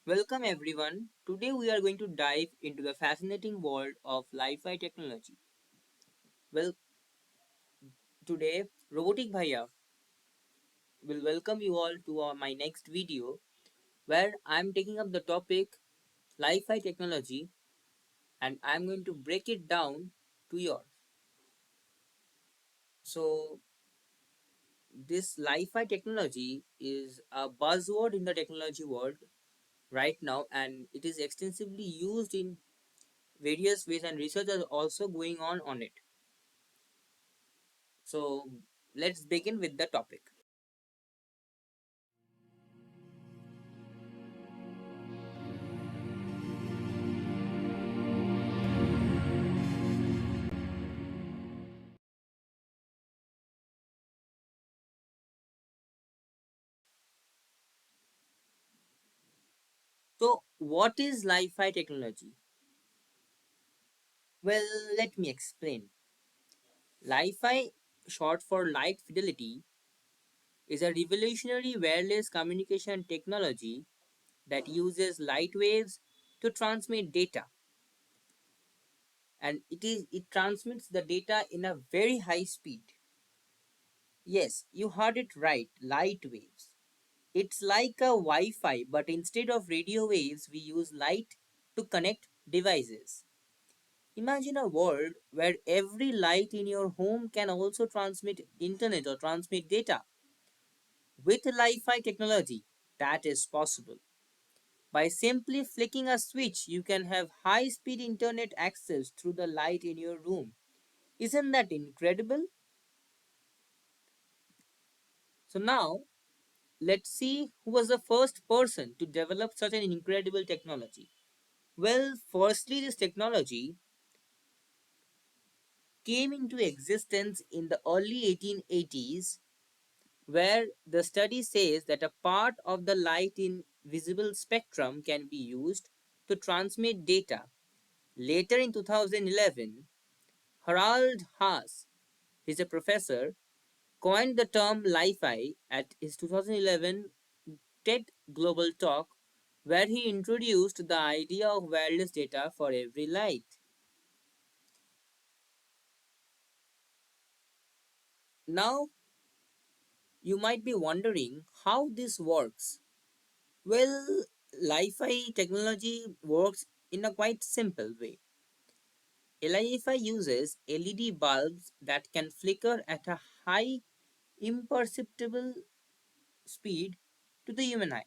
Welcome everyone. Today we are going to dive into the fascinating world of Li-Fi technology. Well, today Robotic Bhaiya will welcome you all to my next video where I am taking up the topic Li-Fi technology and I am going to break it down to yours. So, this Li-Fi technology is a buzzword in the technology world right now and it is extensively used in various ways and research is also going on it. So let's begin with the topic. So, what is Li-Fi technology? Well, let me explain. Li-Fi, short for Light Fidelity, is a revolutionary wireless communication technology that uses light waves to transmit data, and it transmits the data in a very high speed. Yes, you heard it right, light waves. It's like a Wi-Fi, but instead of radio waves, we use light to connect devices. Imagine a world where every light in your home can also transmit internet or transmit data. With Li-Fi technology, that is possible. By simply flicking a switch, you can have high-speed internet access through the light in your room. Isn't that incredible? So now, let's see who was the first person to develop such an incredible technology. Well, firstly, this technology came into existence in the early 1880s where the study says that a part of the light in visible spectrum can be used to transmit data. Later in 2011, Harald Haas, he's a professor, coined the term Li-Fi at his 2011 TED Global Talk, where he introduced the idea of wireless data for every light. Now, you might be wondering how this works. Well, Li-Fi technology works in a quite simple way. Li-Fi uses LED bulbs that can flicker at a high imperceptible speed to the human eye.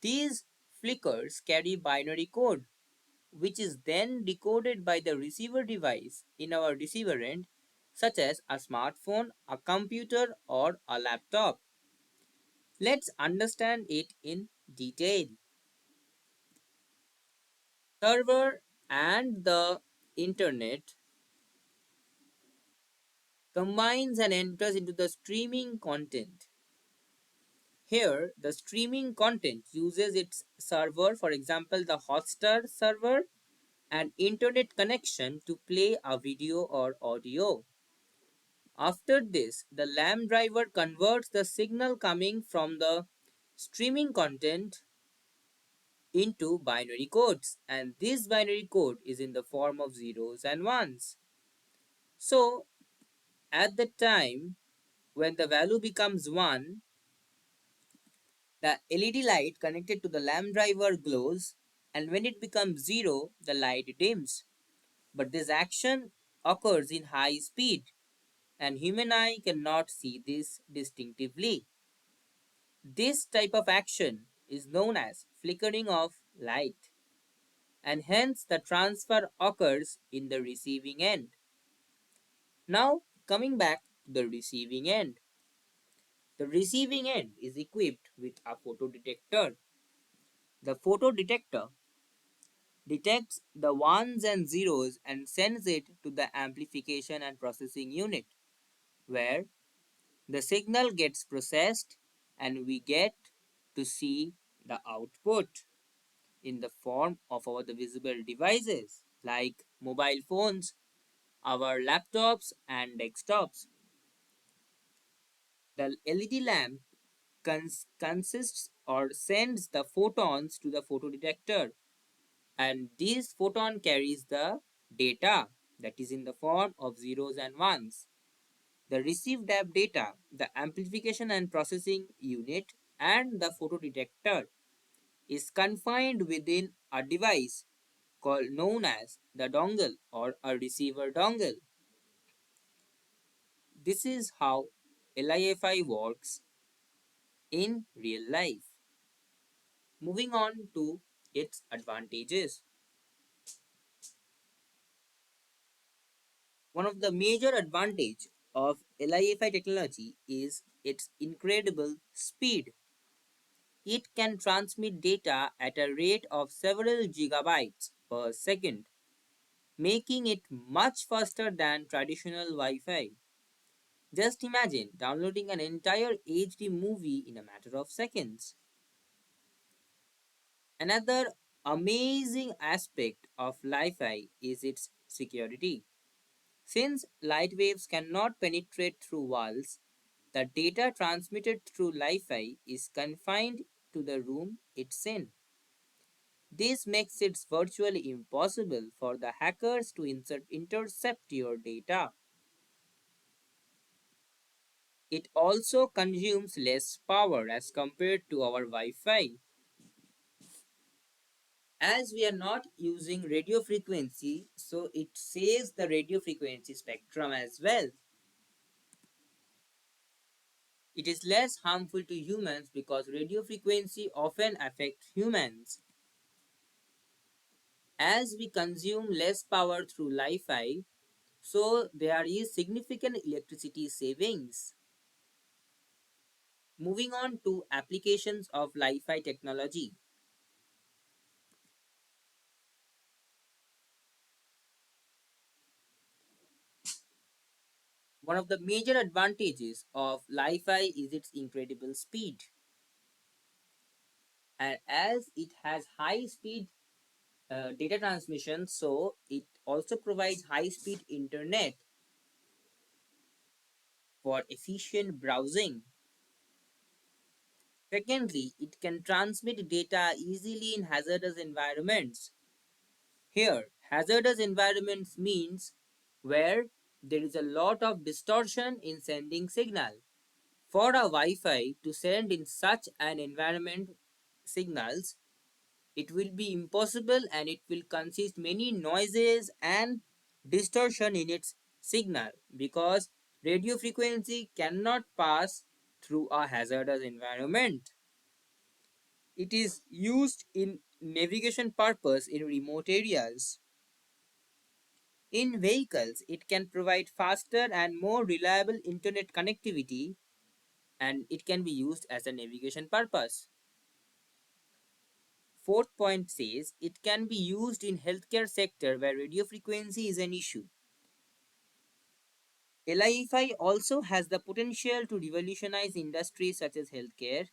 These flickers carry binary code, which is then decoded by the receiver device in our receiver end, such as a smartphone, a computer, or a laptop. Let's understand it in detail. Server and the internet combines and enters into the streaming content. Here, the streaming content uses its server, for example, the Hotstar server, and internet connection to play a video or audio. After this, the LAMP driver converts the signal coming from the streaming content into binary codes, and this binary code is in the form of zeros and ones. So, at the time when the value becomes 1, the LED light connected to the lamp driver glows, and when it becomes 0, the light dims. But this action occurs in high speed, and human eye cannot see this distinctively. This type of action is known as flickering of light, and hence the transfer occurs in the receiving end. Now, coming back to the receiving end. The receiving end is equipped with a photodetector. The photodetector detects the ones and zeros and sends it to the amplification and processing unit, where the signal gets processed and we get to see the output in the form of our the visible devices like mobile phones, our laptops and desktops. The LED lamp consists or sends the photons to the photodetector, and this photon carries the data that is in the form of zeros and ones. The received app data, the amplification and processing unit, and the photodetector is confined within a device called known as the dongle or a receiver dongle. This is how LiFi works in real life. Moving on to its advantages. One of the major advantage of LiFi technology is its incredible speed. It can transmit data at a rate of several gigabytes per second, making it much faster than traditional Wi-Fi. Just imagine downloading an entire HD movie in a matter of seconds. Another amazing aspect of Li-Fi is its security. Since light waves cannot penetrate through walls, the data transmitted through Li-Fi is confined to the room it's in. This makes it virtually impossible for the hackers to intercept your data. It also consumes less power as compared to our Wi-Fi. As we are not using radio frequency, so it saves the radio frequency spectrum as well. It is less harmful to humans because radio frequency often affects humans. As we consume less power through Li-Fi, so there is significant electricity savings. Moving on to applications of Li-Fi technology. One of the major advantages of Li-Fi is its incredible speed. And as it has high speed data transmission, so it also provides high speed internet for efficient browsing. Secondly, it can transmit data easily in hazardous environments. Here, hazardous environments means where there is a lot of distortion in sending signal. For a Wi-Fi to send in such an environment signals, it will be impossible and it will consist many noises and distortion in its signal because radio frequency cannot pass through a hazardous environment. It is used in navigation purpose in remote areas. In vehicles, it can provide faster and more reliable internet connectivity and it can be used as a navigation purpose. Fourth point says it can be used in healthcare sector where radio frequency is an issue. LiFi also has the potential to revolutionize industries such as healthcare.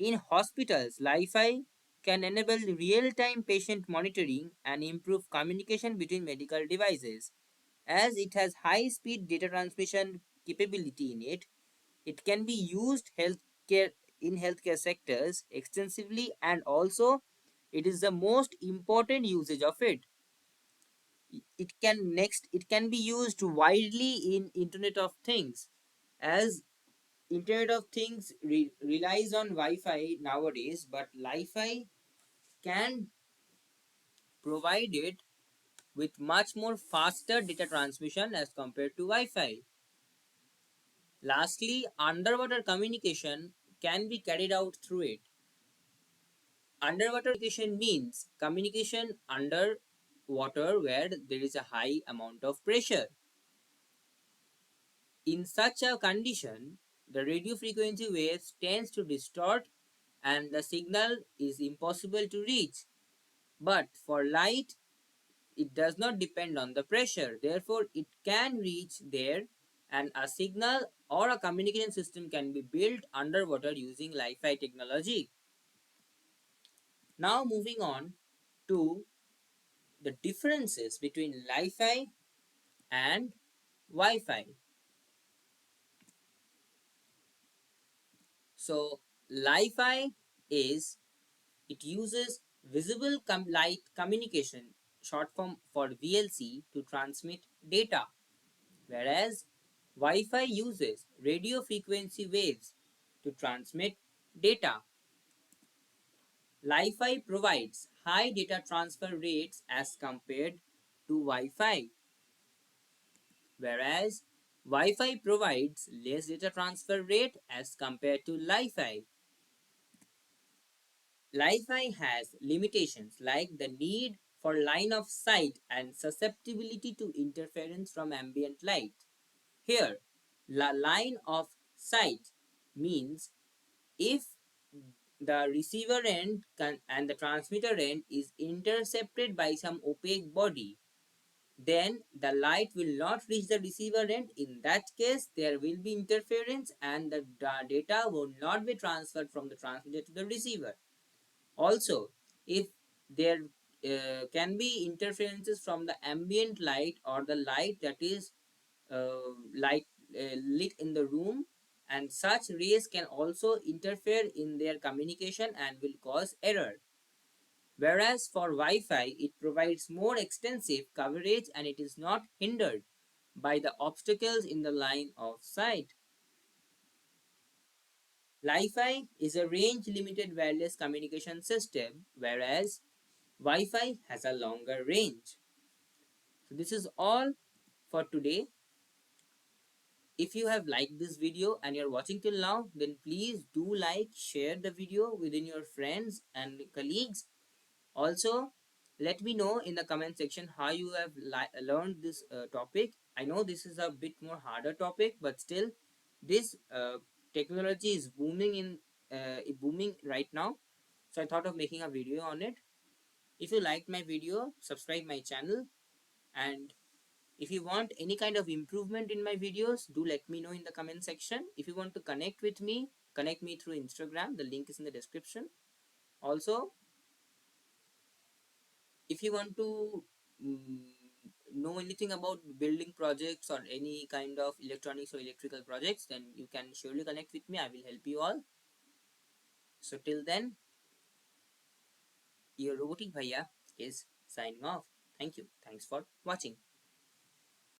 In hospitals, Li-Fi can enable real-time patient monitoring and improve communication between medical devices. As it has high-speed data transmission capability in it, it can be used healthcare in healthcare sectors extensively and also it is the most important usage of it. It can be used widely in Internet of Things as Internet of Things relies on Wi-Fi nowadays, but Li-Fi can provide it with much more faster data transmission as compared to Wi-Fi. Lastly, underwater communication can be carried out through it. Underwater communication means communication under water where there is a high amount of pressure. In such a condition, the radio frequency waves tends to distort and the signal is impossible to reach. But for light, it does not depend on the pressure. Therefore, it can reach there and a signal or a communication system can be built underwater using Li-Fi technology. Now moving on to the differences between Li-Fi and Wi-Fi. So Li-Fi is it uses visible light communication, short form for VLC, to transmit data, whereas Wi-Fi uses radio frequency waves to transmit data. Li-Fi provides high data transfer rates as compared to Wi-Fi, whereas Wi-Fi provides less data transfer rate as compared to Li-Fi. Li-Fi has limitations like the need for line of sight and susceptibility to interference from ambient light. Here, the line of sight means if the receiver end and the transmitter end is intercepted by some opaque body, then the light will not reach the receiver end. In that case, there will be interference and the data will not be transferred from the transmitter to the receiver. Also, if there can be interferences from the ambient light or the light that is light lit in the room, and such rays can also interfere in their communication and will cause error. Whereas for Wi-Fi, it provides more extensive coverage and it is not hindered by the obstacles in the line of sight. Li-Fi is a range-limited wireless communication system, whereas Wi-Fi has a longer range. So this is all for today. If you have liked this video and you're watching till now, then please do like, share the video within your friends and colleagues. Also, let me know in the comment section how you have learned this topic. I know this is a bit more harder topic, but still, this technology is booming right now. So I thought of making a video on it. If you liked my video, subscribe my channel, and if you want any kind of improvement in my videos, do let me know in the comment section. If you want to connect me through Instagram. The link is in the description. Also, if you want to mm, know anything about building projects or any kind of electronics or electrical projects, then you can surely connect with me. I will help you all. So till then, your Robotic Bhaiya is signing off. Thank you. Thanks for watching.